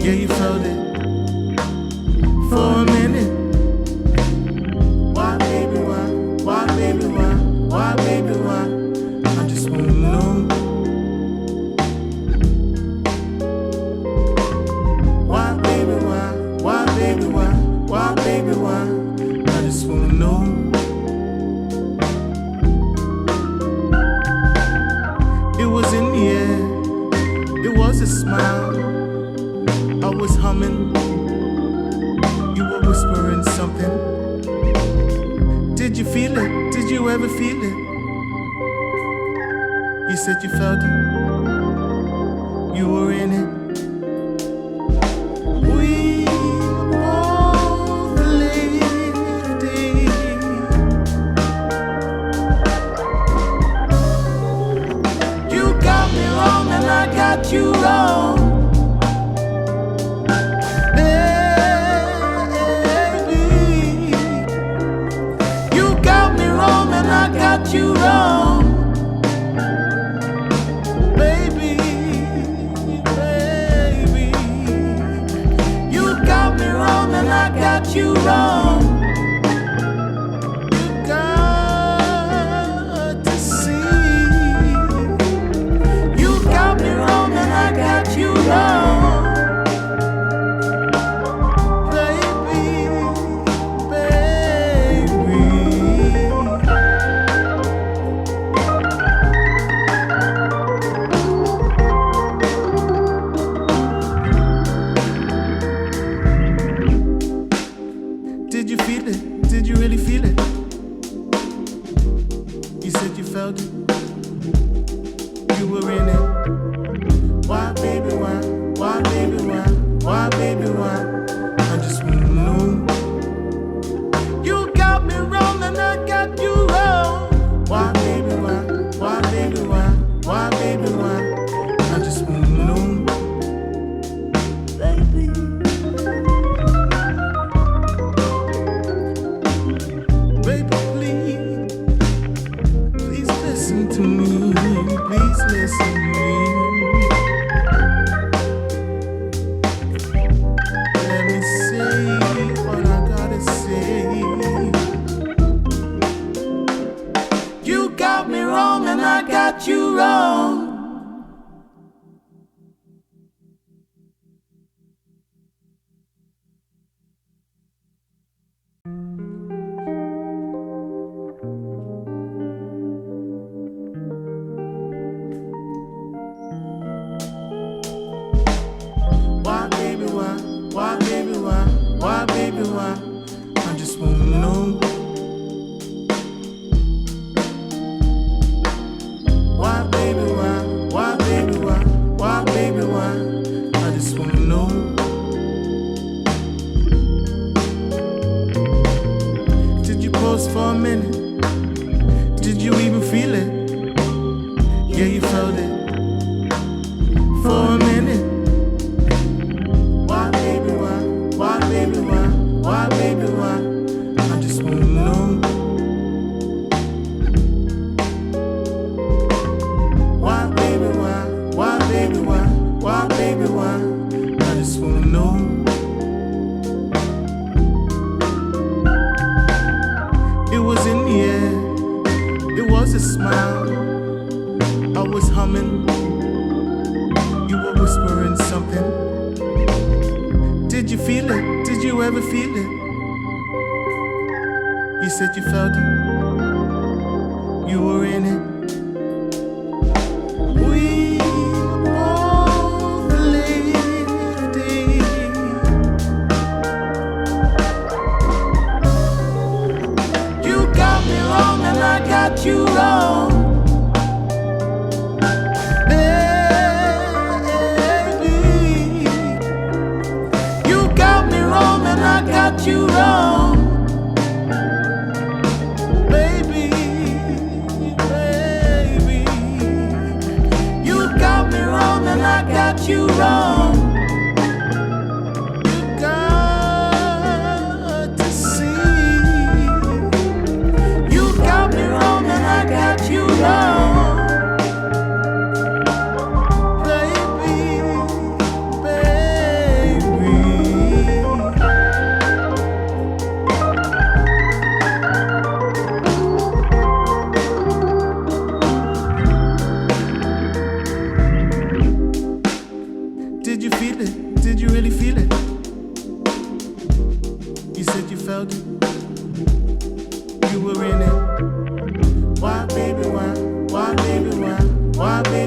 Yeah, you felt it for a minute. Why, baby, why? Why, baby, why? Why, baby, why? I just wanna know. Why, baby, why? Why, baby, why? Why, baby, why? I just wanna know. It was in the air, it was a smile. I was humming, you were whispering something. Did you feel it? Did you ever feel it? You said you felt it, you were in it. We both lived it. You got me wrong and I got you wrong. You wrong, baby, baby. You got me wrong and I got you wrong. You got to see. You got me wrong and I got you wrong. Did you feel it? Did you really feel it? You said you felt it. You were in it. Why, baby, why? Why, baby, why? Why, baby, why? I just wanna know. You got me wrong and I got you wrong. Why, baby, why? Why, baby, why? Why, baby, why? I just wanna know. Baby. To me, please listen to me. Let me say what I gotta say. You got me wrong and I got you wrong. Why, baby, why? Why, baby, why? Why, baby, why? I just wanna know. Why, baby, why? Why, baby, why? Why, baby, why? I just wanna know. Did you pause for a minute? Did you even feel it? Yeah, you felt it for a minute. Why, baby, why? Why, baby, why? Why, baby, why? I just wanna know. Why, baby, why? Why, baby, why? Why, baby, why? I just wanna know. It was in the air, it was a smile. I was humming, you were whispering something. Did you feel it? Did you ever feel it? You said you felt it, you were in it. We both lived it. You got me wrong and I got you wrong. I got you wrong, baby, baby. You got me wrong and I got you wrong. You got to see. You got me wrong and I got you wrong. Baby, baby. why, baby?